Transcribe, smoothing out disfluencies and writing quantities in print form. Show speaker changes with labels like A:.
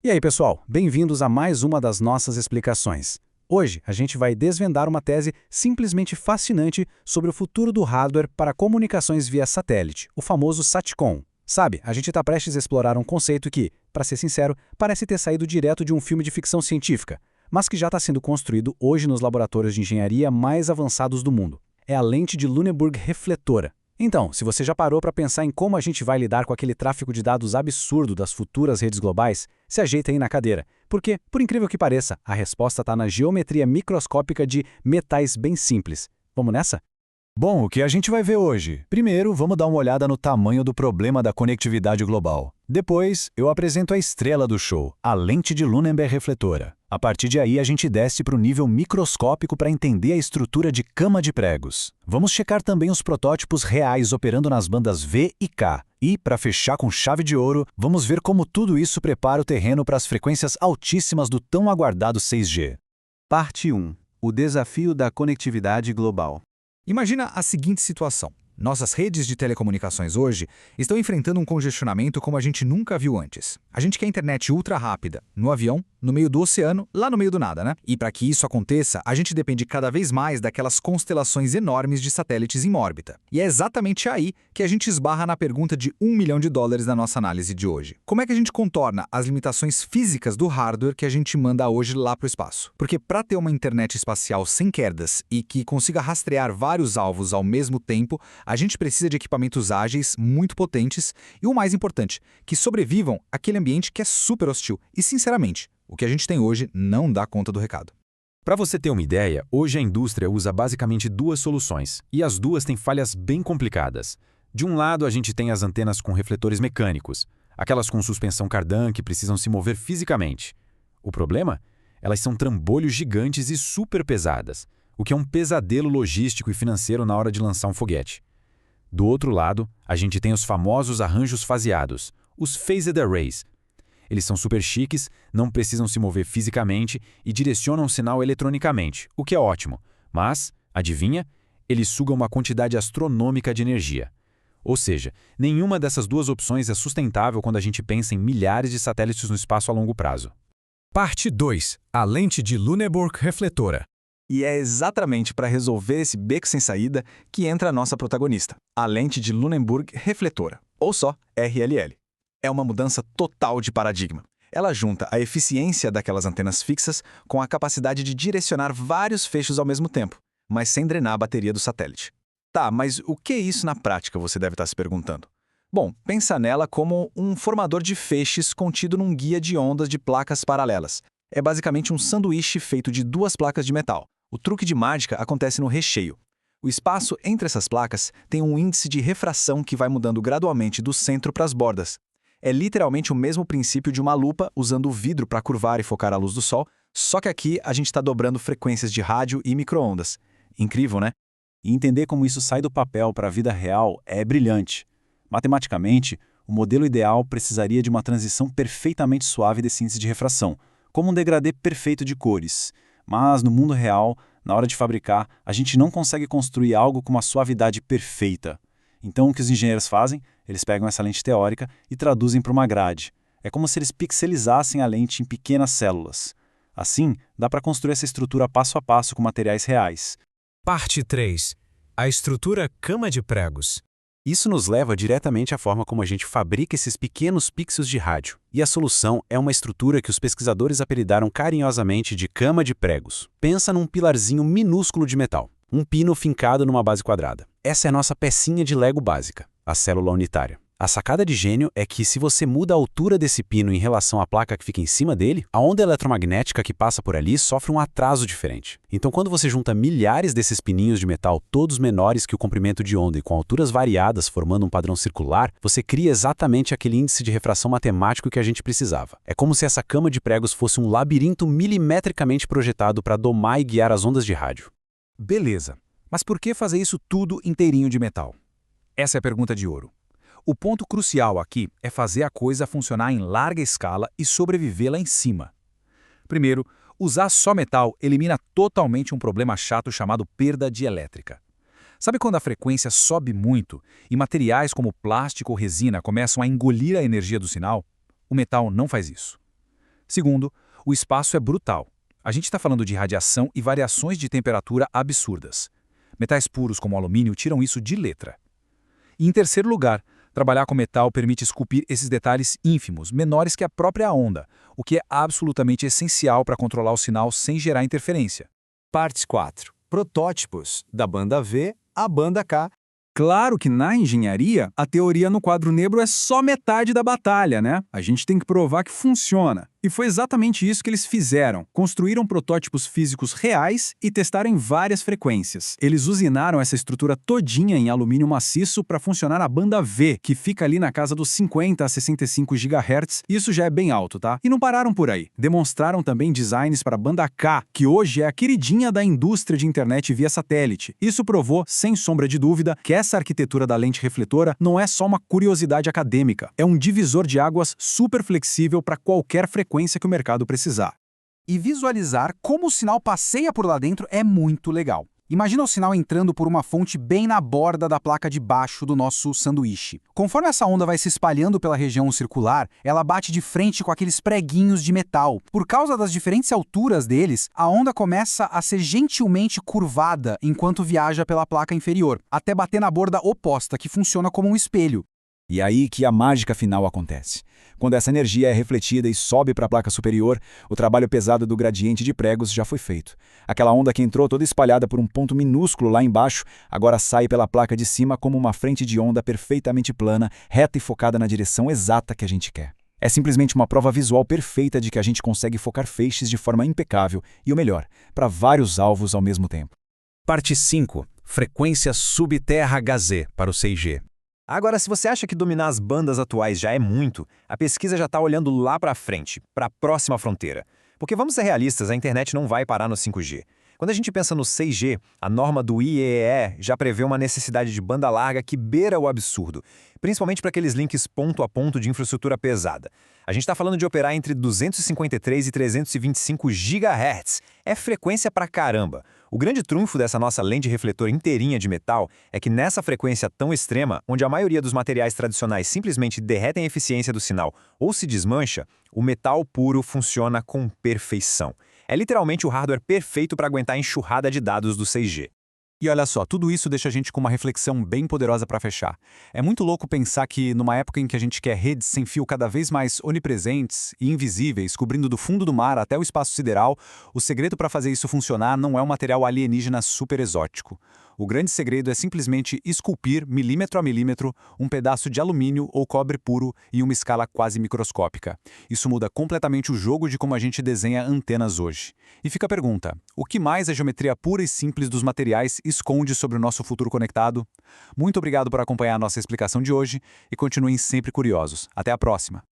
A: E aí, pessoal, bem-vindos a mais uma das nossas explicações. Hoje, a gente vai desvendar uma tese simplesmente fascinante sobre o futuro do hardware para comunicações via satélite, o famoso SATCOM. Sabe, a gente está prestes a explorar um conceito que, para ser sincero, parece ter saído direto de um filme de ficção científica, mas que já está sendo construído hoje nos laboratórios de engenharia mais avançados do mundo. É a lente de Lüneburg refletora. Então, se você já parou para pensar em como a gente vai lidar com aquele tráfego de dados absurdo das futuras redes globais, se ajeita aí na cadeira. Porque, por incrível que pareça, a resposta está na geometria microscópica de metais bem simples. Vamos nessa?
B: Bom, o que a gente vai ver hoje? Primeiro, vamos dar uma olhada no tamanho do problema da conectividade global. Depois, eu apresento a estrela do show, a lente de Lüneburg refletora. A partir de aí, a gente desce para o nível microscópico para entender a estrutura de cama de pregos. Vamos checar também os protótipos reais operando nas bandas V e K. E, para fechar com chave de ouro, vamos ver como tudo isso prepara o terreno para as frequências altíssimas do tão aguardado 6G.
C: Parte 1. O desafio da conectividade global.
D: Imagina a seguinte situação. Nossas redes de telecomunicações hoje estão enfrentando um congestionamento como a gente nunca viu antes. A gente quer internet ultra rápida, no avião, no meio do oceano, lá no meio do nada, né? E para que isso aconteça, a gente depende cada vez mais daquelas constelações enormes de satélites em órbita. E é exatamente aí que a gente esbarra na pergunta de $1 milhão na nossa análise de hoje. Como é que a gente contorna as limitações físicas do hardware que a gente manda hoje lá para o espaço? Porque para ter uma internet espacial sem quedas e que consiga rastrear vários alvos ao mesmo tempo, a gente precisa de equipamentos ágeis, muito potentes e, o mais importante, que sobrevivam àquele ambiente que é super hostil. E, sinceramente, o que a gente tem hoje não dá conta do recado.
E: Para você ter uma ideia, hoje a indústria usa basicamente duas soluções, e as duas têm falhas bem complicadas. De um lado, a gente tem as antenas com refletores mecânicos, aquelas com suspensão cardan que precisam se mover fisicamente. O problema? Elas são trambolhos gigantes e super pesadas, o que é um pesadelo logístico e financeiro na hora de lançar um foguete. Do outro lado, a gente tem os famosos arranjos faseados, os Phased Arrays. Eles são super chiques, não precisam se mover fisicamente e direcionam o sinal eletronicamente, o que é ótimo. Mas, adivinha? Eles sugam uma quantidade astronômica de energia. Ou seja, nenhuma dessas duas opções é sustentável quando a gente pensa em milhares de satélites no espaço a longo prazo.
B: Parte 2. A lente de Lüneburg refletora.
C: E é exatamente para resolver esse beco sem saída que entra a nossa protagonista, a lente de Lüneburg refletora, ou só RLL. É uma mudança total de paradigma. Ela junta a eficiência daquelas antenas fixas com a capacidade de direcionar vários feixes ao mesmo tempo, mas sem drenar a bateria do satélite. Tá, mas o que é isso na prática, você deve estar se perguntando? Bom, pensa nela como um formador de feixes contido num guia de ondas de placas paralelas. É basicamente um sanduíche feito de duas placas de metal. O truque de mágica acontece no recheio. O espaço entre essas placas tem um índice de refração que vai mudando gradualmente do centro para as bordas. É literalmente o mesmo princípio de uma lupa usando o vidro para curvar e focar a luz do sol, só que aqui a gente está dobrando frequências de rádio e micro-ondas. Incrível, né?
A: E entender como isso sai do papel para a vida real é brilhante. Matematicamente, o modelo ideal precisaria de uma transição perfeitamente suave desse índice de refração, como um degradê perfeito de cores. Mas, no mundo real, na hora de fabricar, a gente não consegue construir algo com uma suavidade perfeita. Então, o que os engenheiros fazem? Eles pegam essa lente teórica e traduzem para uma grade. É como se eles pixelizassem a lente em pequenas células. Assim, dá para construir essa estrutura passo a passo com materiais reais.
B: Parte 3. A estrutura cama de pregos.
A: Isso nos leva diretamente à forma como a gente fabrica esses pequenos pixels de rádio. E a solução é uma estrutura que os pesquisadores apelidaram carinhosamente de cama de pregos. Pensa num pilarzinho minúsculo de metal, um pino fincado numa base quadrada. Essa é a nossa pecinha de Lego básica, a célula unitária. A sacada de gênio é que se você muda a altura desse pino em relação à placa que fica em cima dele, a onda eletromagnética que passa por ali sofre um atraso diferente. Então, quando você junta milhares desses pininhos de metal, todos menores que o comprimento de onda e com alturas variadas formando um padrão circular, você cria exatamente aquele índice de refração matemático que a gente precisava. É como se essa cama de pregos fosse um labirinto milimetricamente projetado para domar e guiar as ondas de rádio.
D: Beleza, mas por que fazer isso tudo inteirinho de metal? Essa é a pergunta de ouro. O ponto crucial aqui é fazer a coisa funcionar em larga escala e sobreviver lá em cima. Primeiro, usar só metal elimina totalmente um problema chato chamado perda de elétrica. Sabe quando a frequência sobe muito e materiais como plástico ou resina começam a engolir a energia do sinal? O metal não faz isso. Segundo, o espaço é brutal. A gente está falando de radiação e variações de temperatura absurdas. Metais puros como o alumínio tiram isso de letra. E em terceiro lugar, trabalhar com metal permite esculpir esses detalhes ínfimos, menores que a própria onda, o que é absolutamente essencial para controlar o sinal sem gerar interferência.
B: Parte 4. Protótipos, da banda V à banda K.
F: Claro que na engenharia, a teoria no quadro negro é só metade da batalha, né? A gente tem que provar que funciona. E foi exatamente isso que eles fizeram. Construíram protótipos físicos reais e testaram em várias frequências. Eles usinaram essa estrutura todinha em alumínio maciço para funcionar a banda V, que fica ali na casa dos 50 a 65 GHz. Isso já é bem alto, tá? E não pararam por aí. Demonstraram também designs para a banda K, que hoje é a queridinha da indústria de internet via satélite. Isso provou, sem sombra de dúvida, que essa arquitetura da lente refletora não é só uma curiosidade acadêmica. É um divisor de águas super flexível para qualquer frequência que o mercado precisar.
G: E visualizar como o sinal passeia por lá dentro é muito legal. Imagina o sinal entrando por uma fonte bem na borda da placa de baixo do nosso sanduíche. Conforme essa onda vai se espalhando pela região circular, ela bate de frente com aqueles preguinhos de metal. Por causa das diferentes alturas deles, a onda começa a ser gentilmente curvada enquanto viaja pela placa inferior, até bater na borda oposta, que funciona como um espelho.
B: E aí que a mágica final acontece. Quando essa energia é refletida e sobe para a placa superior, o trabalho pesado do gradiente de pregos já foi feito. Aquela onda que entrou toda espalhada por um ponto minúsculo lá embaixo, agora sai pela placa de cima como uma frente de onda perfeitamente plana, reta e focada na direção exata que a gente quer. É simplesmente uma prova visual perfeita de que a gente consegue focar feixes de forma impecável e, o melhor, para vários alvos ao mesmo tempo.
A: Parte 5. Frequência subterra HZ para o 6G.
C: Agora, se você acha que dominar as bandas atuais já é muito, a pesquisa já está olhando lá para frente, para a próxima fronteira. Porque vamos ser realistas, a internet não vai parar no 5G. Quando a gente pensa no 6G, a norma do IEEE já prevê uma necessidade de banda larga que beira o absurdo, principalmente para aqueles links ponto a ponto de infraestrutura pesada. A gente está falando de operar entre 253 e 325 GHz. É frequência pra caramba. O grande trunfo dessa nossa lente refletor inteirinha de metal é que nessa frequência tão extrema, onde a maioria dos materiais tradicionais simplesmente derretem a eficiência do sinal ou se desmancha, o metal puro funciona com perfeição. É literalmente o hardware perfeito para aguentar a enxurrada de dados do 6G.
F: E olha só, tudo isso deixa a gente com uma reflexão bem poderosa para fechar. É muito louco pensar que, numa época em que a gente quer redes sem fio cada vez mais onipresentes e invisíveis, cobrindo do fundo do mar até o espaço sideral, o segredo para fazer isso funcionar não é um material alienígena super exótico. O grande segredo é simplesmente esculpir, milímetro a milímetro, um pedaço de alumínio ou cobre puro em uma escala quase microscópica. Isso muda completamente o jogo de como a gente desenha antenas hoje. E fica a pergunta, o que mais a geometria pura e simples dos materiais esconde sobre o nosso futuro conectado? Muito obrigado por acompanhar a nossa explicação de hoje e continuem sempre curiosos. Até a próxima!